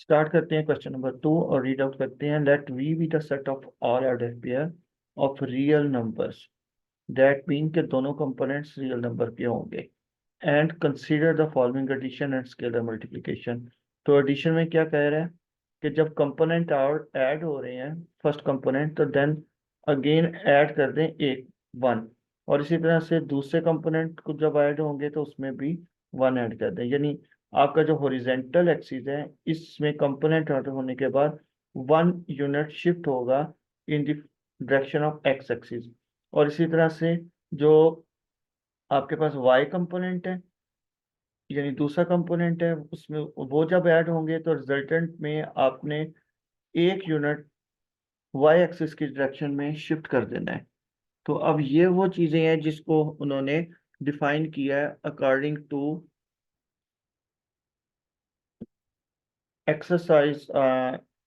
Start करते हैं question number 2 और रीड आउट करते हैं। Let V be the set of all order pair of real numbers that mean के दोनों कंपोनेंट्स रियल नंबर के होंगे and consider the following addition and scalar multiplication. तो एडिशन में क्या कह रहा है कि जब कंपोनेंट और ऐड हो रहे हैं फर्स्ट कंपोनेंट तो देन अगेन ऐड कर दें एक वन, और इसी तरह से दूसरे कंपोनेंट को जब ऐड होंगे तो उसमें भी वन ऐड कर दें। यानी आपका जो हॉरिजेंटल एक्सिस है इसमें कंपोनेंट ऐड होने के बाद वन यूनिट शिफ्ट होगा in the direction of x axis, और इसी तरह से जो आपके पास y कंपोनेंट है यानी दूसरा कंपोनेंट है उसमें वो जब ऐड होंगे तो रिजल्टेंट में आपने एक यूनिट y एक्सिस की डायरेक्शन में शिफ्ट कर देना है। तो अब ये वो चीजें हैं जिसको उन्होंने डिफाइन किया है according to exercise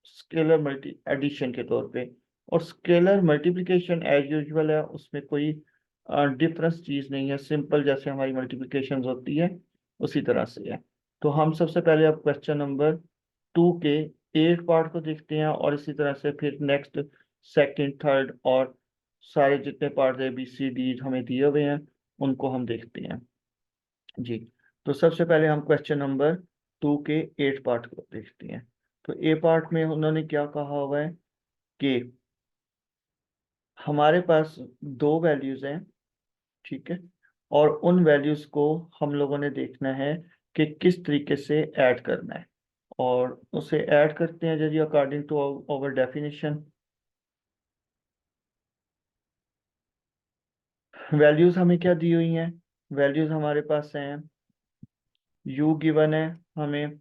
scalar multi addition के तौर पे। और स्केलर मल्टीप्लिकेशन एज यूजुअल है, उसमें कोई डिफरेंस चीज नहीं है, सिंपल जैसे हमारी मल्टीप्लिकेशन होती है उसी तरह से है। तो हम सबसे पहले अब क्वेश्चन नंबर 2 के एक पार्ट को देखते हैं और इसी तरह से फिर नेक्स्ट सेकंड थर्ड और सारे जितने part A B C D हमें दिए हुए हैं उनको हम देखते हैं जी। तो सबसे पहले हम क्वेश्चन नंबर 2 के 8 पार्ट को देखते हैं। तो ए पार्ट में उन्होंने क्या कहा हुआ है कि हमारे पास दो वैल्यूज हैं, ठीक है, और उन वैल्यूज को हम लोगों ने देखना है कि किस तरीके से ऐड करना है, और उसे ऐड करते हैं जी according to our definition. Values हमें क्या दी हुई हैं? वैल्यूज हमारे पास हैं, u गिवन है हमें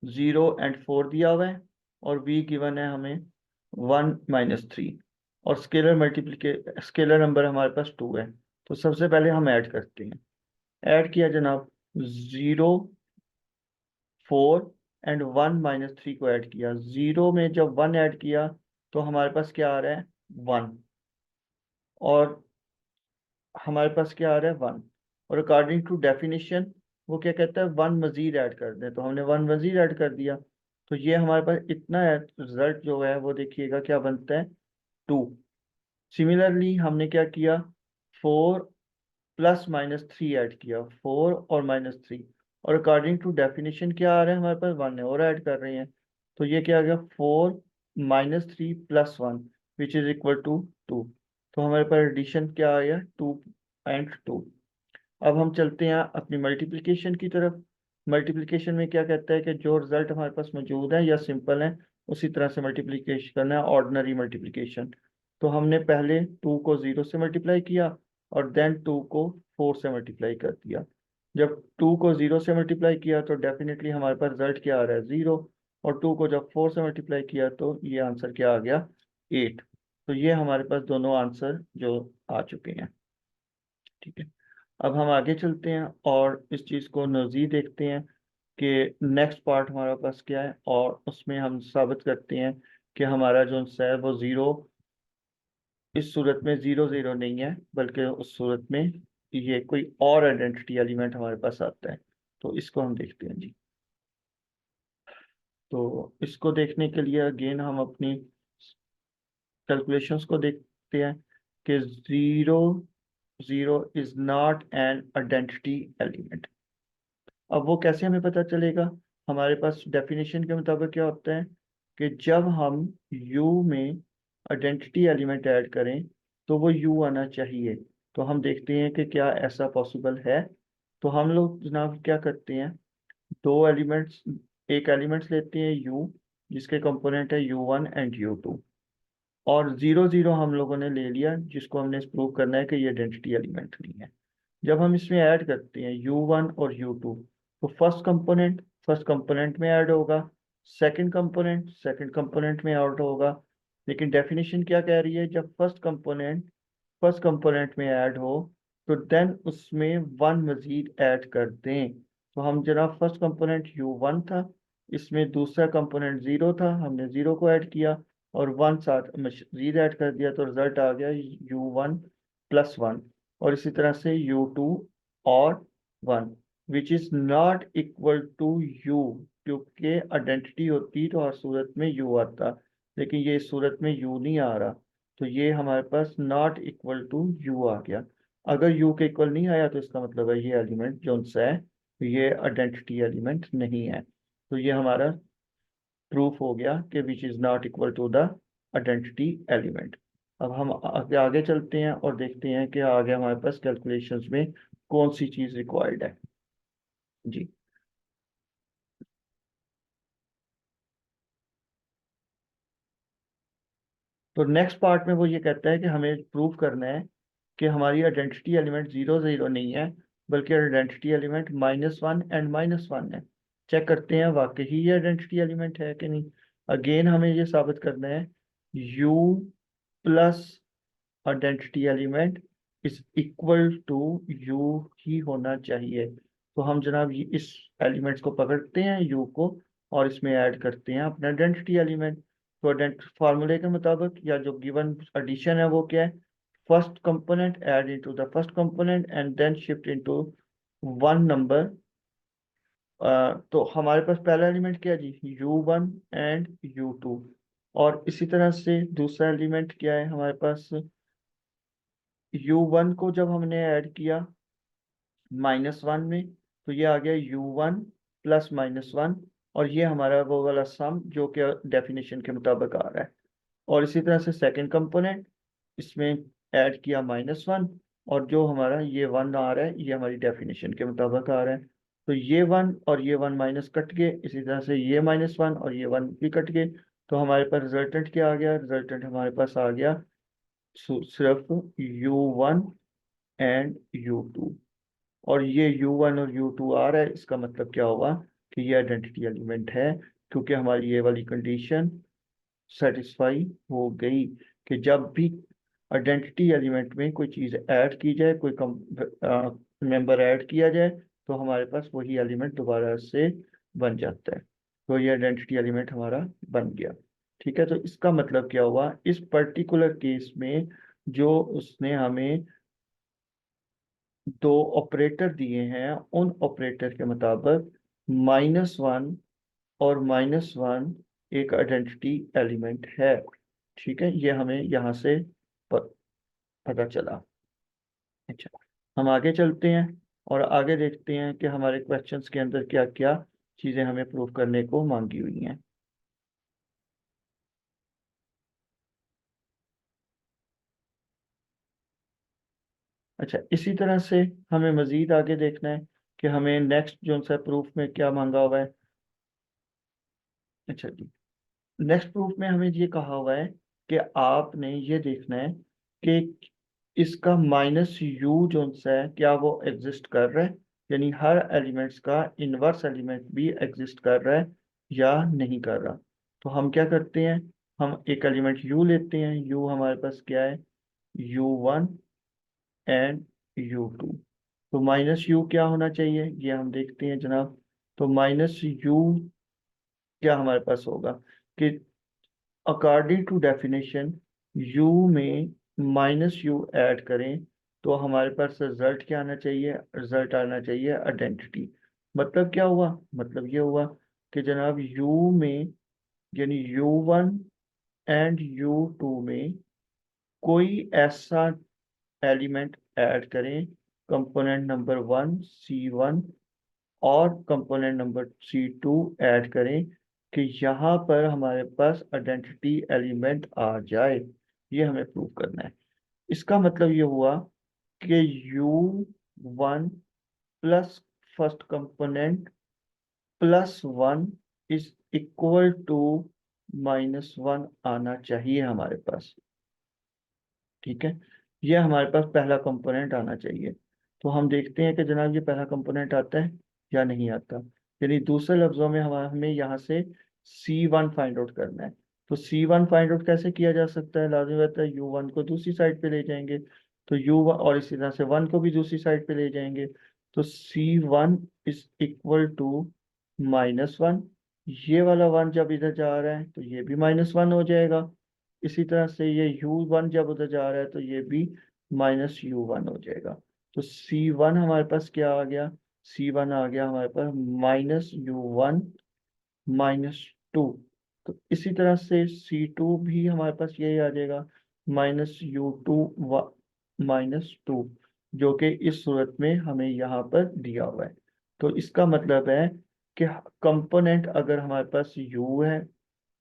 0 और 4 दिया हुआ है, और v गिवन है हमें 1 - 3, और स्केलर नंबर हमारे पास 2 है। तो सबसे पहले हम ऐड करते हैं। ऐड किया जनाब, 0 4 एंड 1 - 3 को ऐड किया। 0 में जब 1 ऐड किया तो हमारे पास क्या आ रहा है 1, और हमारे पास क्या आ रहा है 1, और अकॉर्डिंग टू डेफिनेशन वो क्या कहता है 1 मजीद ऐड कर दें, तो हमने 1 मजीद ऐड कर दिया। तो ये हमारे पास इतना रिजल्ट जो है वो देखिएगा क्या बनता है 2। सिमिलरली हमने क्या किया 4 + - 3 ऐड किया, 4 और -3, और अकॉर्डिंग टू डेफिनेशन क्या आ रहा है हमारे पास 1 है और ऐड कर रहे हैं। तो ये क्या आ गया 4 - 3 + 1 विच इज इक्वल टू 2। तो हमारे पास एडिशन क्या आ गया 2 और 2। अब हम चलते हैं अपनी मल्टीप्लिकेशन की तरफ। मल्टीप्लिकेशन में क्या कहता है कि जो रिजल्ट हमारे पास मौजूद है या सिंपल है उसी तरह से मल्टीप्लिकेशन करना है, ऑर्डिनरी मल्टीप्लिकेशन। तो हमने पहले 2 को 0 से मल्टीप्लाई किया और देन 2 को 4 से मल्टीप्लाई कर दिया। जब 2 को 0 से मल्टीप्लाई किया तो डेफिनेटली हमारे पास रिजल्ट क्या आ रहा है 0, और 2 को जब 4 से मल्टीप्लाई किया तो ये आंसर क्या आ गया 8। तो ये हमारे पास दोनों आंसर जो आ चुके हैं, ठीक है। अब हम आगे चलते हैं और इस चीज़ को नज़ीर देखते हैं कि नेक्स्ट पार्ट हमारे पास क्या है, और उसमें हम साबित करते हैं कि हमारा जो आंसर है वो ज़ीरो, इस सूरत में 0 0 नहीं है, बल्कि उस सूरत में ये कोई और आइडेंटिटी एलिमेंट हमारे पास आता है। तो इसको हम देखते हैं जी। तो इसको देखने के लिए अगेन हम अपनी कैलकुलेशंस को देखते हैं कि 0 0 is not an identity element. अब वो कैसे हमें पता चलेगा? हमारे पास डेफिनेशन के मुताबिक क्या होता है कि जब हम u में आइडेंटिटी एलिमेंट ऐड करें तो वो u आना चाहिए। तो हम देखते हैं कि क्या ऐसा पॉसिबल है। तो हम लोग जनाब क्या करते हैं, दो एलिमेंट्स, एक एलिमेंट्स लेते हैं u जिसके कंपोनेंट है u1 एंड u2, और 0 0 हम लोगों ने ले लिया जिसको हमने प्रूव करना है कि ये आइडेंटिटी एलिमेंट नहीं है। जब हम इसमें ऐड करते हैं u1 और u2 तो फर्स्ट कंपोनेंट में ऐड होगा, सेकंड कंपोनेंट में ऐड होगा। लेकिन डेफिनेशन क्या कह रही है, जब फर्स्ट कंपोनेंट में ऐड हो तो देन उसमें 1 मजीद ऐड कर दें। तो हम जनाब फर्स्ट कंपोनेंट u1 था, इसमें दूसरा कंपोनेंट 0 था, हमने 0 को ऐड किया और 1 साथ मजीद ऐड कर दिया तो रिजल्ट आ गया u1 + 1, और इसी तरह से u2 और 1। Which is not equal to u, क्योंकि आइडेंटिटी होती तो हर सूरत में यू आता, लेकिन ये इस सूरत में यू नहीं आ रहा, तो ये हमारे पास नॉट इक्वल टू यू आ गया। अगर यू के इक्वल नहीं आया तो इसका मतलब है ये एलिमेंट जो सा है ये आइडेंटिटी एलिमेंट नहीं है। तो ये हमारा प्रूफ हो गया कि which is not equal to the identity element. अब हम आगे आगे चलते हैं और देखते हैं कि आगे हमारे पास कैलकुलेशंस में कौन सी चीज रिक्वायर्ड है जी। तो नेक्स्ट पार्ट में वो ये कहता है कि हमें प्रूव करना है कि हमारी आइडेंटिटी एलिमेंट 0 0 नहीं है, बल्कि आइडेंटिटी एलिमेंट -1 एंड -1 है। चेक करते हैं वाकई ही ये आइडेंटिटी एलिमेंट है कि नहीं। अगेन हमें ये साबित करना है u plus identity element is equal to u ही होना चाहिए। तो हम जनाब ये इस एलिमेंट्स को पकड़ते हैं यू को और इसमें ऐड करते हैं अपना आइडेंटिटी एलिमेंट। तो फार्मूले के मुताबिक या जो गिवन एडिशन है वो क्या है, first component add into the first component and then shift into one number. तो हमारे पास पहला एलिमेंट क्या है जी, u1 एंड u2। और इसी तरह से दूसरा एलिमेंट क्या है हमारे पास, u1 को जब हमने ऐड किया -1 में तो ये आ गया u1 प्लस -1, और ये हमारा वो वाला सम जो कि डेफिनेशन के मुताबिक आ रहा है। और इसी तरह से सेकंड कंपोनेंट इसमें ऐड किया -1, और जो हमारा ये 1 आ रहा है ये हमारी डेफिनेशन के मुताबिक आ रहा है। तो ये 1 और ये 1 माइनस कट गए, इसी तरह से ये -1 और ये 1 भी कट गए। तो हमारे पास रिजल्टेंट क्या आ गया, रिजल्टेंट हमारे पास आ गया सिर्फ u1 एंड u2। और ये u1 और u2 आ रहा है, इसका मतलब क्या हुआ कि ये आइडेंटिटी एलिमेंट है, क्योंकि हमारी ये वाली कंडीशन सेटिस्फाई हो गई कि जब भी आइडेंटिटी एलिमेंट में कोई चीज़ ऐड की जाए, कोई मेंबर ऐड किया जाए, तो हमारे पास वही एलिमेंट दोबारा से बन जाता है। तो ये आइडेंटिटी एलिमेंट हमारा बन गया। ठीक है, तो इसका मतलब क्या हुआ, इस पर्टिकुलर केस में जो उसने हमें दो ऑपरेटर दिए हैं उन ऑपरेटर के मुताबिक -1 और -1 एक आइडेंटिटी एलिमेंट है। ठीक है, ये हमें यहाँ से पता चला। अच्छा, हम आगे चलते हैं और आगे देखते हैं कि हमारे क्वेश्चंस के अंदर क्या क्या चीज़ें हमें प्रूव करने को मांगी हुई हैं। अच्छा, इसी तरह से हमें मज़ीद आगे देखना है कि हमें नेक्स्ट जो सा प्रूफ में क्या मांगा हुआ है। अच्छा जी, नेक्स्ट प्रूफ में हमें ये कहा हुआ है कि आपने ये देखना है कि इसका -u जो सा है क्या वो एग्जिस्ट कर रहा है, यानी हर एलिमेंट्स का इनवर्स एलिमेंट भी एग्जिस्ट कर रहा है या नहीं कर रहा। तो हम क्या करते हैं, हम एक एलिमेंट u लेते हैं, u हमारे पास क्या है, u1 एंड u2। तो -u क्या होना चाहिए ये हम देखते हैं जनाब। तो -u क्या हमारे पास होगा कि अकॉर्डिंग टू डेफिनेशन u में -u ऐड करें तो हमारे पास रिजल्ट क्या आना चाहिए, रिजल्ट आना चाहिए आइडेंटिटी। मतलब क्या हुआ, मतलब ये हुआ कि जनाब u में यानी u1 एंड u2 में कोई ऐसा एलिमेंट ऐड करें, कंपोनेंट नंबर 1 c1 और कंपोनेंट नंबर C2 ऐड करें कि यहाँ पर हमारे पास आइडेंटिटी एलिमेंट आ जाए। ये हमें प्रूव करना है। इसका मतलब ये हुआ कि u1 plus first component +1 is equal to -1 आना चाहिए हमारे पास। ठीक है, ये हमारे पास पहला कंपोनेंट आना चाहिए। तो हम देखते हैं कि जनाब ये पहला कंपोनेंट आता है या नहीं आता। यानी दूसरे लफ्जों में हमें यहाँ से C1 फाइंड आउट करना है। तो C1 फाइंड आउट कैसे किया जा सकता है, लाजमी बात है u1 को दूसरी साइड पे ले जाएंगे, तो u1 और इसी तरह से 1 को भी दूसरी साइड पे ले जाएंगे। तो C1 इज इक्वल टू -1। ये वाला 1 जब इधर जा रहा है तो ये भी -1 हो जाएगा। इसी तरह से ये u1 जब उधर जा रहा है तो ये भी -u1 हो जाएगा। तो C1 हमारे पास क्या आ गया, C1 आ गया हमारे पास -U1 -2। तो इसी तरह से C2 भी हमारे पास यही आ जाएगा -U2 -2, जो कि इस सूरत में हमें यहाँ पर दिया हुआ है। तो इसका मतलब है कि कंपोनेंट अगर हमारे पास U है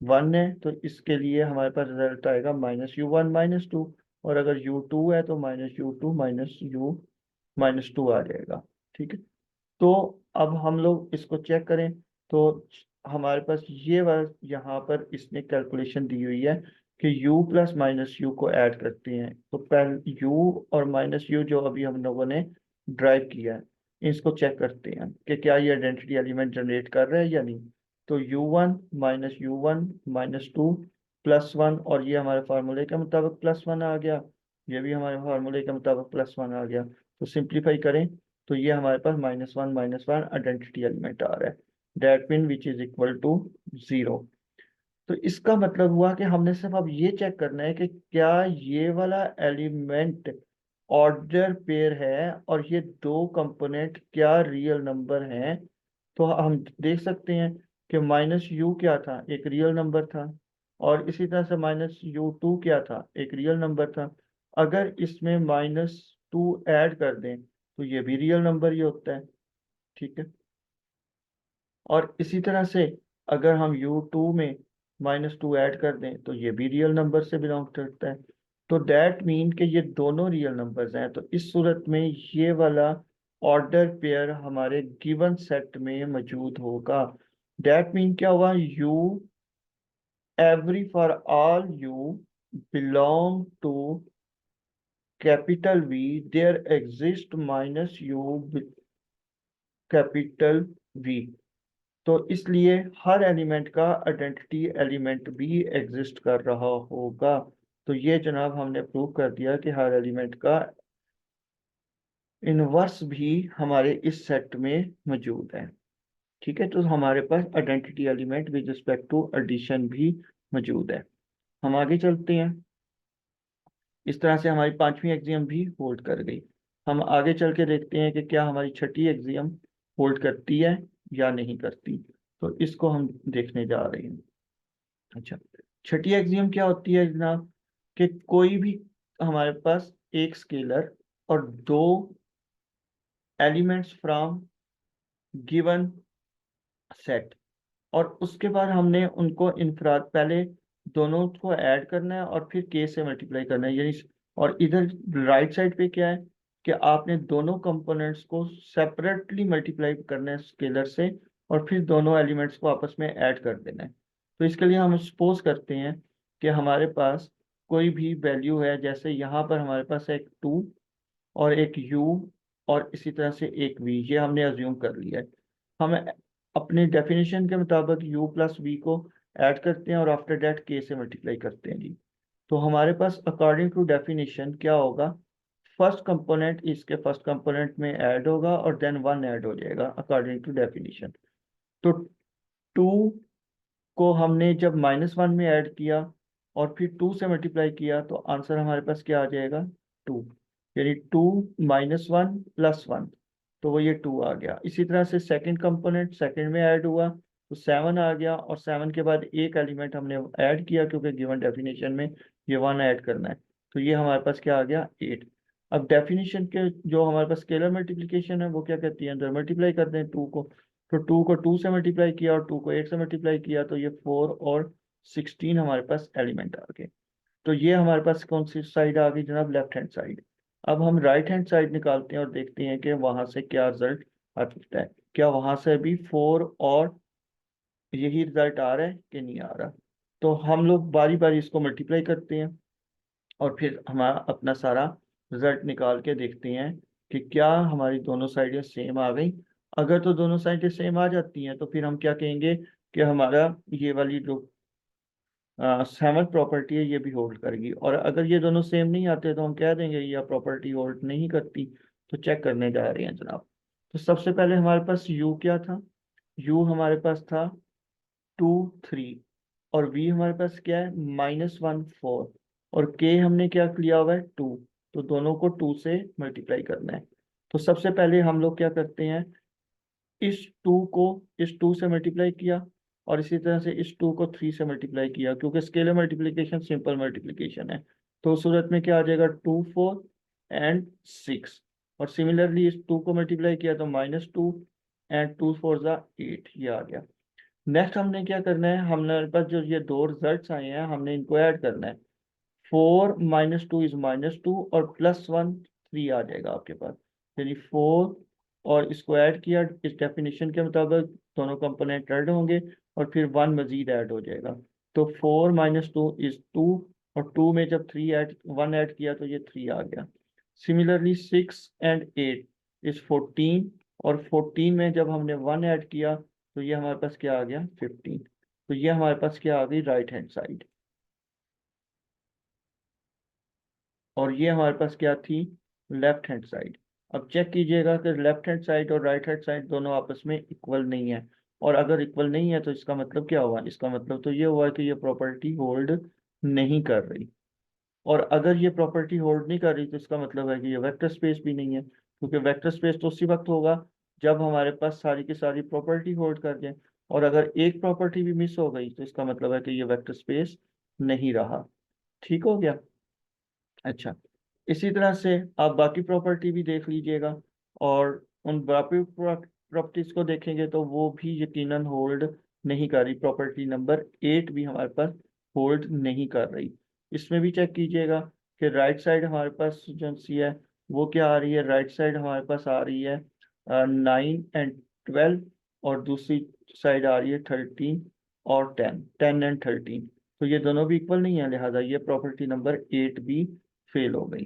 1 है तो इसके लिए हमारे पास रिजल्ट आएगा -U1 -2, और अगर U2 है तो -U2 -U -2 आ जाएगा। ठीक है। तो अब हम लोग इसको चेक करें तो हमारे पास ये वाला यहाँ पर इसने कैलकुलेशन दी हुई है कि u प्लस माइनस यू को ऐड करते हैं। तो पहले u और माइनस यू जो अभी हम लोगों ने ड्राइव किया है, इसको चेक करते हैं कि क्या ये आइडेंटिटी एलिमेंट जनरेट कर रहा है या नहीं। तो u1 -u1 -2 +1, और ये हमारे फार्मूले के मुताबिक +1 आ गया, ये भी हमारे फार्मूले के मुताबिक +1 आ गया। तो सिंप्लीफाई करें तो ये हमारे पास -1 आइडेंटिटी एलिमेंट आ रहा है, that mean which is equal to 0। तो इसका मतलब हुआ कि हमने सिर्फ अब ये चेक करना है कि क्या ये वाला एलिमेंट ऑर्डर पेयर है और ये दो कंपोनेंट क्या रियल नंबर हैं। तो हम देख सकते हैं कि -u क्या था, एक रियल नंबर था, और इसी तरह से -u2 क्या था, एक रियल नंबर था। अगर इसमें -2 ऐड कर दें तो ये भी रियल नंबर ही होता है। ठीक है। और इसी तरह से अगर हम U2 में -2 ऐड कर दें तो ये भी रियल नंबर से बिलोंग करता है। तो दैट मीन कि ये दोनों रियल नंबर्स हैं। तो इस सूरत में ये वाला ऑर्डर पेयर हमारे गिवन सेट में मौजूद होगा। दैट मीन क्या हुआ, u every for all u belong to capital V there exist -u capital V. तो इसलिए हर एलिमेंट का आइडेंटिटी एलिमेंट भी एग्जिस्ट कर रहा होगा। तो ये जनाब हमने प्रूव कर दिया कि हर एलिमेंट का इनवर्स भी हमारे इस सेट में मौजूद है। ठीक है। तो हमारे पास identity element with respect to addition भी मौजूद है। हम आगे चलते हैं। इस तरह से हमारी पांचवी एक्सियम भी होल्ड कर गई। हम आगे चल के देखते हैं कि क्या हमारी छठी एक्सियम होल्ड करती है या नहीं करती। तो इसको हम देखने जा रहे हैं। अच्छा, छठी एक्सियम क्या होती है जनाब, कि कोई भी हमारे पास एक स्केलर और दो एलिमेंट्स फ्रॉम गिवन सेट, और उसके बाद हमने उनको इनफराद पहले दोनों को ऐड करना है और फिर के से मल्टीप्लाई करना है, यानी और इधर राइट साइड पे क्या है कि आपने दोनों कंपोनेंट्स को सेपरेटली मल्टीप्लाई करना है स्केलर से, और फिर दोनों एलिमेंट्स को आपस में ऐड कर देना है। तो इसके लिए हम सपोज करते हैं कि हमारे पास कोई भी वैल्यू है, जैसे यहाँ पर हमारे पास एक 2 और एक u और इसी तरह से एक v, ये हमने अज्यूम कर लिया है। हम अपनी डेफिनेशन के मुताबिक u प्लस v को ऐड करते हैं और आफ्टर डेट k से मल्टीप्लाई करते हैं जी। तो हमारे पास अकॉर्डिंग टू डेफिनेशन क्या होगा, फर्स्ट कंपोनेंट इसके फर्स्ट कंपोनेंट में ऐड होगा और देन 1 ऐड हो जाएगा अकॉर्डिंग टू डेफिनेशन। तो 2 को हमने जब -1 में ऐड किया और फिर 2 से मल्टीप्लाई किया तो आंसर हमारे पास क्या आ जाएगा, 2। यानी 2 -1 +1, तो वो ये 2 आ गया। इसी तरह से सेकंड कंपोनेंट सेकंड में ऐड हुआ तो 7 आ गया, और 7 के बाद एक एलिमेंट हमने ऐड किया क्योंकि गिवन डेफिनेशन में ये 1 ऐड करना है, तो ये हमारे पास क्या आ गया, 8। अब डेफिनेशन के जो हमारे पास स्केलर मल्टीप्लिकेशन है वो क्या कहती है, अंदर मल्टीप्लाई करते हैं 2 को। तो 2 को 2 से मल्टीप्लाई किया और 2 को 8 से मल्टीप्लाई किया तो ये 4 और 16 हमारे पास एलिमेंट आ गए। तो ये हमारे पास कौन सी साइड आ गई जनाब, लेफ्ट हैंड साइड। अब हम राइट हैंड साइड निकालते हैं और देखते हैं कि वहां से क्या रिजल्ट आता है, क्या वहां से भी 4 और यही रिजल्ट आ रहा है कि नहीं आ रहा। तो हम लोग बारी बारी इसको मल्टीप्लाई करते हैं और फिर हमारा अपना सारा रिजल्ट निकाल के देखते हैं कि क्या हमारी दोनों साइडें सेम आ गई। अगर तो दोनों साइडें सेम आ जाती हैं तो फिर हम क्या कहेंगे कि हमारा ये वाली जो सेवन प्रॉपर्टी है ये भी होल्ड करेगी, और अगर ये दोनों सेम नहीं आते तो हम कह देंगे ये प्रॉपर्टी होल्ड नहीं करती। तो चेक करने जा रहे हैं जनाब। तो सबसे पहले हमारे पास u क्या था, u हमारे पास था 2 3, और v हमारे पास क्या है -1 4, और k हमने क्या लिया हुआ है 2। तो दोनों को 2 से मल्टीप्लाई करना है। तो सबसे पहले हम लोग क्या करते हैं इस टू को इस टू से मल्टीप्लाई किया और इसी तरह से इस टू को थ्री से मल्टीप्लाई किया, क्योंकि स्केलर मल्टीप्लिकेशन सिंपल मल्टीप्लिकेशन है। तो उस सूरत में क्या आ जाएगा, 2 4 and 6। और सिमिलरली इस टू को मल्टीप्लाई किया तो -2 and 2 4 8, ये आ गया। नेक्स्ट हमने क्या करना है, हमारे पास जो ये दो रिजल्ट्स आए हैं हमने इनको ऐड करना है। 4 - 2 इज -2 और +1 3 आ जाएगा आपके पास। यानी 4 और इसको ऐड किया इस डेफिनेशन के मुताबिक, दोनों कंपोनेंट ऐड होंगे और फिर 1 मजीद ऐड हो जाएगा। तो 4 - 2 इज 2 और 2 में जब 1 ऐड किया तो ये 3 आ गया। सिमिलरली 6 and 8 इज 14 और 14 में जब हमने 1 ऐड किया तो ये हमारे पास क्या आ गया, 15। तो ये हमारे पास क्या आ गई, राइट हैंड साइड। और ये हमारे पास क्या थी, लेफ्ट हैंड साइड। अब चेक कीजिएगा कि लेफ्ट हैंड साइड और राइट हैंड साइड दोनों आपस में इक्वल नहीं है। और अगर इक्वल नहीं है तो इसका मतलब क्या हुआ, इसका मतलब तो ये हुआ कि ये प्रॉपर्टी होल्ड नहीं कर रही। और अगर ये प्रॉपर्टी होल्ड नहीं कर रही तो इसका मतलब है कि ये वेक्टर स्पेस भी नहीं है, क्योंकि वेक्टर स्पेस तो उसी वक्त होगा जब हमारे पास सारी की सारी प्रॉपर्टी होल्ड कर जाए। और अगर एक प्रॉपर्टी भी मिस हो गई तो इसका मतलब है कि ये वेक्टर स्पेस नहीं रहा। ठीक हो गया। अच्छा, इसी तरह से आप बाकी प्रॉपर्टी भी देख लीजिएगा, और उन बाकी प्रॉपर्टीज को देखेंगे तो वो भी यकीनन होल्ड नहीं कर रही। प्रॉपर्टी नंबर 8 भी हमारे पास होल्ड नहीं कर रही। इसमें भी चेक कीजिएगा कि राइट साइड हमारे पास जो सी है वो क्या आ रही है, राइट साइड हमारे पास आ रही है 9 and 12, और दूसरी साइड आ रही है 13 और 10 10 and 13। तो ये दोनों भी इक्वल नहीं है, लिहाजा ये प्रॉपर्टी नंबर 8 भी फेल हो गई।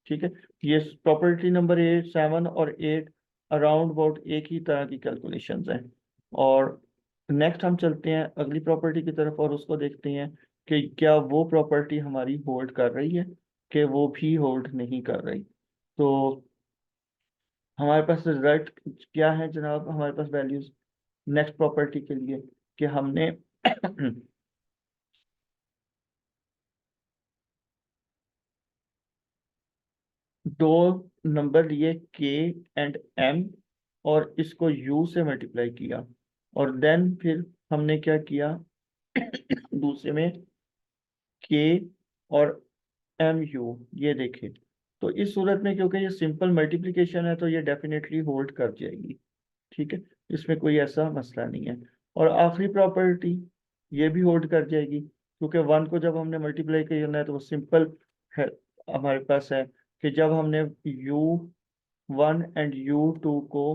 ठीक है, ये प्रॉपर्टी नंबर 7 और 8 अराउंड अबाउट एक ही तरह की कैलकुलेशंस हैं। और नेक्स्ट हम चलते हैं अगली प्रॉपर्टी की तरफ और उसको देखते हैं कि क्या वो प्रॉपर्टी हमारी होल्ड कर रही है, कि वो भी होल्ड नहीं कर रही। तो हमारे पास रिजल्ट क्या है जनाब, हमारे पास वैल्यूज नेक्स्ट प्रॉपर्टी के लिए, कि हमने दो नंबर लिए k and m और इसको u से मल्टीप्लाई किया, और देन फिर हमने क्या किया दूसरे में k और mu ये देखे। तो इस सूरत में क्योंकि ये सिंपल मल्टीप्लिकेशन है तो ये डेफिनेटली होल्ड कर जाएगी। ठीक है, इसमें कोई ऐसा मसला नहीं है। और आखिरी प्रॉपर्टी ये भी होल्ड कर जाएगी, क्योंकि 1 को जब हमने मल्टीप्लाई करना है तो वो सिंपल है, हमारे पास है कि जब हमने u1 and u2 को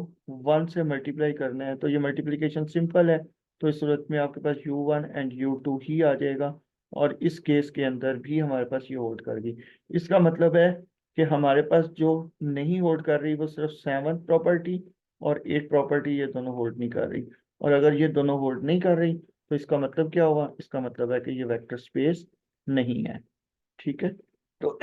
1 से मल्टीप्लाई करना है तो ये मल्टीप्लिकेशन सिंपल है। तो इस सूरत में आपके पास u1 and u2 ही आ जाएगा, और इस केस के अंदर भी हमारे पास ये होल्ड कर गई। इसका मतलब है कि हमारे पास जो नहीं होल्ड कर रही वो सिर्फ 7 प्रॉपर्टी और 8 प्रॉपर्टी, ये दोनों होल्ड नहीं कर रही। और अगर ये दोनों होल्ड नहीं कर रही तो इसका मतलब क्या हुआ, इसका मतलब है कि ये वेक्टर स्पेस नहीं है। ठीक है, तो